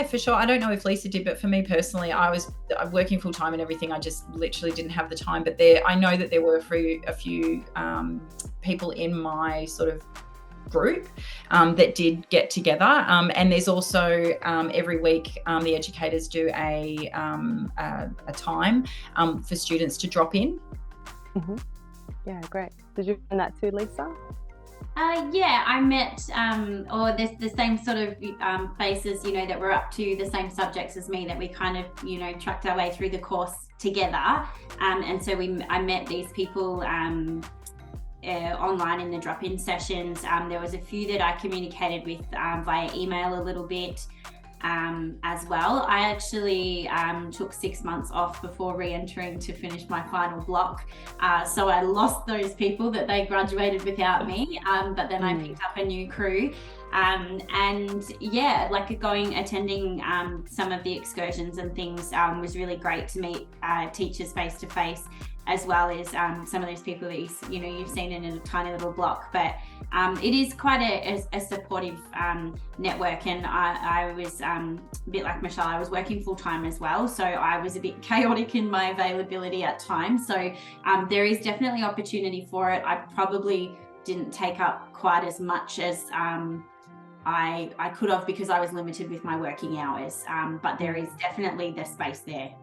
Yeah, for sure. I don't know if Lisa did, but for me personally, I'm working full time and everything. I just literally didn't have the time. But I know that there were a few people in my sort of group that did get together. And there's also every week the educators do a time for students to drop in. Mm-hmm. Yeah, great. Did you find that too, Lisa? Yeah, I met, or there's the same sort of faces, that were up to the same subjects as me, that we kind of, tracked our way through the course together. And so I met these people online in the drop-in sessions. There was a few that I communicated with via email a little bit as well. I actually took 6 months off before re-entering to finish my final block. So I lost those people that they graduated without me, but then I picked up a new crew. And yeah, like attending some of the excursions and things was really great to meet teachers face to face, as well as some of those people that you've seen in a tiny little block. But it is quite a supportive network, and I was a bit like Michelle. I was working full time as well, so I was a bit chaotic in my availability at times. So there is definitely opportunity for it. I probably didn't take up quite as much as I could have, because I was limited with my working hours, but there is definitely the space there